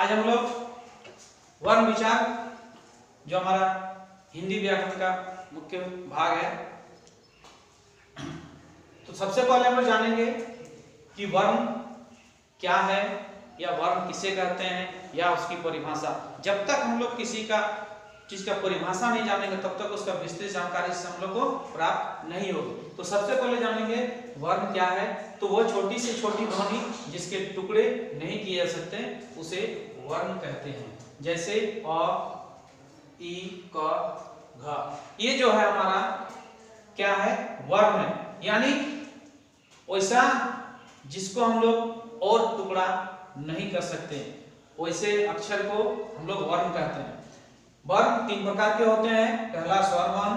आज हम लोग वर्ण विचार जो हमारा हिंदी व्याकरण का मुख्य भाग है, तो सबसे पहले हम लोग जानेंगे कि वर्ण क्या है या वर्ण किसे कहते हैं या उसकी परिभाषा। जब तक हम लोग किसी का चीज का परिभाषा नहीं जानेंगे तब तक उसका विस्तृत जानकारी से हम लोग को प्राप्त नहीं होगी। तो सबसे पहले जानेंगे वर्ण क्या है। तो वो छोटी से छोटी ध्वनि जिसके टुकड़े नहीं किए जा सकते उसे वर्ण कहते हैं। जैसे अ, ई, क, घ, ये जो है हमारा क्या है, वर्ण है। यानी वैसा जिसको हम लोग और टुकड़ा नहीं कर सकते, वैसे अक्षर को हम लोग वर्ण कहते हैं। वर्ण तीन प्रकार के होते हैं। पहला स्वर वर्ण,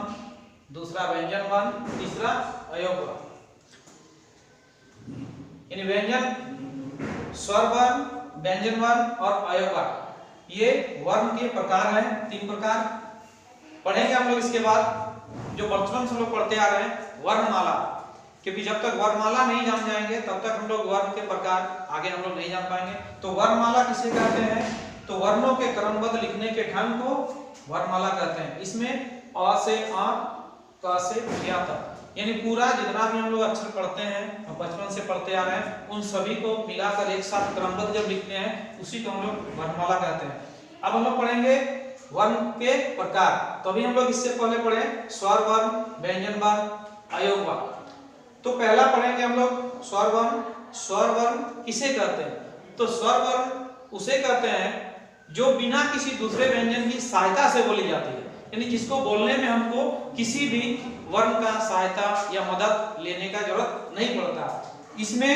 दूसरा व्यंजन वर्ण, तीसरा अयोग वर्ण। यानी व्यंजन, स्वर वर्ण, व्यंजन वर्ण और अयोग वर्ण, ये वर्ण के प्रकार हैं। तीन प्रकार पढ़ेंगे हम लोग। इसके बाद जो बचपन से हम लोग पढ़ते आ रहे हैं वर्णमाला, क्योंकि जब तक वर्णमाला नहीं जान जाएंगे तब तक हम लोग वर्ण के प्रकार आगे हम लोग नहीं जान पाएंगे। तो वर्णमाला किसे कहते हैं? तो वर्णों के क्रमबद्ध लिखने के ढंग को वर्णमाला कहते हैं। इसमें अ से आ, क से या तक, यानी पूरा जितना भी हम लोग अक्षर पढ़ते हैं और बचपन से पढ़ते आ रहे हैं उन सभी को मिलाकर एक साथ क्रमबद्ध जब लिखते हैं उसी को हम लोग वर्णमाला कहते हैं। अब हम लोग पढ़ेंगे वर्ण के प्रकार। तो अभी हम लोग इससे पहले पढ़े स्वर वर्ण, व्यंजन वर्ण, अयोग वर्ण। तो पहला पढ़ेंगे हम लोग स्वर वर्ण। स्वर वर्ण किसे कहते हैं? तो स्वर वर्ण उसे कहते हैं जो बिना किसी दूसरे व्यंजन की सहायता से बोली जाती है, यानी जिसको बोलने में हमको किसी भी वर्ण का सहायता या मदद लेने का जरूरत नहीं पड़ता। इसमें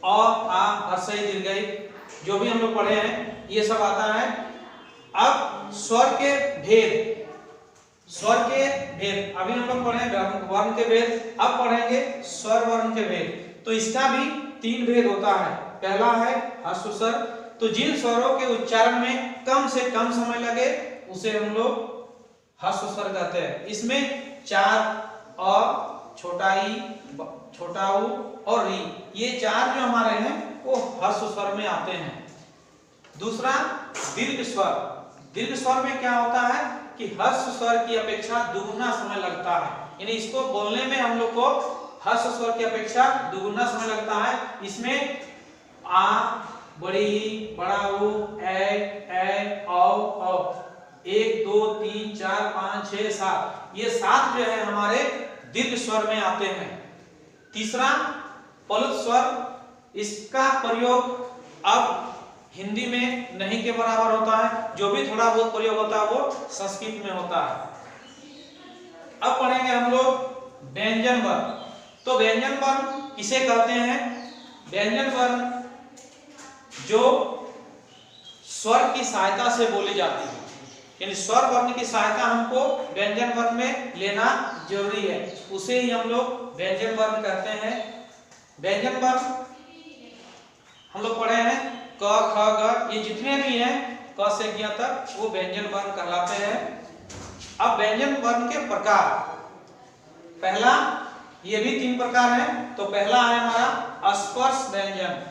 अ, आ, हर्षई, दीर्घई जो भी हम लोग पढ़े हैं ये सब आता है। अब स्वर के भेद, स्वर के भेद अभी हम लोग पढ़े वर्ण के भेद, अब पढ़ेंगे स्वर वर्ण के भेद। तो इसका भी तीन भेद होता है। पहला है ह्रस्व स्वर, तो जिन स्वरों के उच्चारण में कम से कम समय लगे उसे हम लोग ह्रस्व स्वर कहते हैं। इसमें चार अ, छोटा ई, छोटा उ और री, ये चार जो हमारे हैं वो ह्रस्व स्वर में आते हैं। दूसरा दीर्घ स्वर। दीर्घ स्वर में क्या होता है कि ह्रस्व स्वर की अपेक्षा दुगुना समय लगता है, यानी इसको बोलने में हम लोग को ह्रस्व स्वर की अपेक्षा दुगुना समय लगता है। इसमें आ, बड़ी, बड़ा उ, ए, औ, 1, 2, 3, 4, 5, 6, 7, ये 7 जो है हमारे दीर्घ स्वर में आते हैं। तीसरा पलुत स्वर, इसका प्रयोग अब हिंदी में नहीं के बराबर होता है, जो भी थोड़ा बहुत प्रयोग होता है वो संस्कृत में होता है। अब पढ़ेंगे हम लोग व्यंजन वर्ण। तो व्यंजन वर्ण किसे कहते हैं? व्यंजन वर्ण जो स्वर की सहायता से बोली जाती है, यानी स्वर वर्ण की सहायता हमको व्यंजन वर्ण में लेना जरूरी है, उसे ही हम लोग व्यंजन वर्ण कहते हैं। व्यंजन वर्ण हम लोग पढ़े हैं क, ख, ग, ये जितने भी हैं क से ज्ञ तक वो व्यंजन वर्ण कहलाते हैं। अब व्यंजन वर्ण के प्रकार, पहला, ये भी तीन प्रकार हैं। तो पहला है हमारा स्पर्श व्यंजन।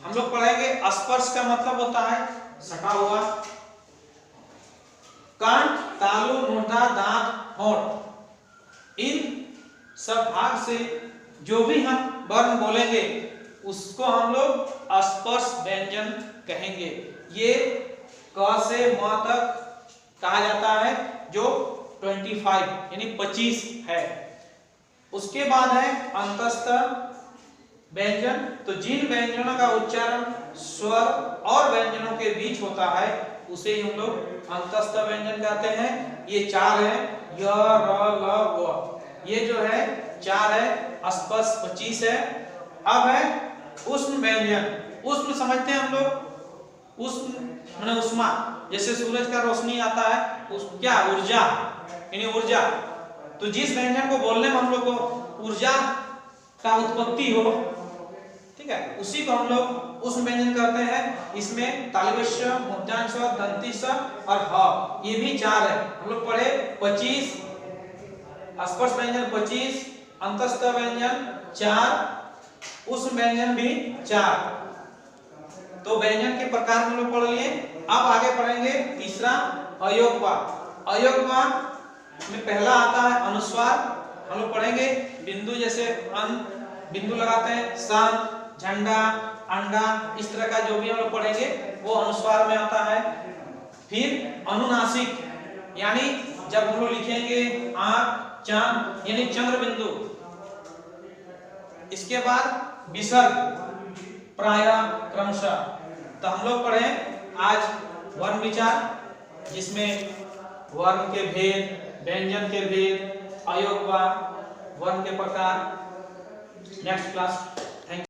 हम लोग पढ़ेंगे स्पर्श का मतलब होता है सटा हुआ। कंठ, तालु, मूर्धा, दांत, होंठ, इन सब भाग से जो भी हम वर्ण बोलेंगे उसको हम लोग स्पर्श व्यंजन कहेंगे। ये क से म तक कहा जाता है जो 25 यानी 25 है। उसके बाद है अंतस्थ व्यंजन। तो जिन व्यंजनों का उच्चारण स्वर और व्यंजनों के बीच होता है उसे ही हम लोग अंतस्थ व्यंजन कहते हैं। ये चार है, य, र, ल, व, ये जो है चार है। स्पर्श 25 है। अब है उष्ण व्यंजन। उष्ण समझते हैं हम लोग, उष्ण माने उष्मा, जैसे सूरज का रोशनी आता है, क्या ऊर्जा, यानी ऊर्जा। तो जिस व्यंजन को बोलने में हम लोग को ऊर्जा का उत्पत्ति हो, ठीक है, उसी को हम लोग उष्ण व्यंजन कहते हैं। इसमें तालव्य, मूर्धांश, दंती और ह, ये भी चार है। हम लोग पढ़े 25, स्पर्श व्यंजन 25, अंतस्थ व्यंजन 4, उष्ण व्यंजन भी 4। तो व्यंजन के प्रकार हम लोग पढ़ लिए। अब आगे पढ़ेंगे तीसरा अयोगवाक। अयोगवाक में पहला आता है अनुस्वार। हम लोग पढ़ेंगे बिंदु, जैसे अन बिंदु लगाते हैं, सन, झंडा, अंडा, इस तरह का जो भी हम लोग पढ़ेंगे वो अनुस्वार में आता है। फिर अनुनासिक, यानी जब हम लोग लिखेंगे आंख, चांद यानी चंद्र बिंदु। इसके बाद विसर्ग, प्रायः, क्रमशः। तो हम लोग पढ़े आज वर्ण विचार, जिसमें वर्ण के भेद, व्यंजन के भेद, अयोगवाक, वर्ण के प्रकार। Next class. Thank you.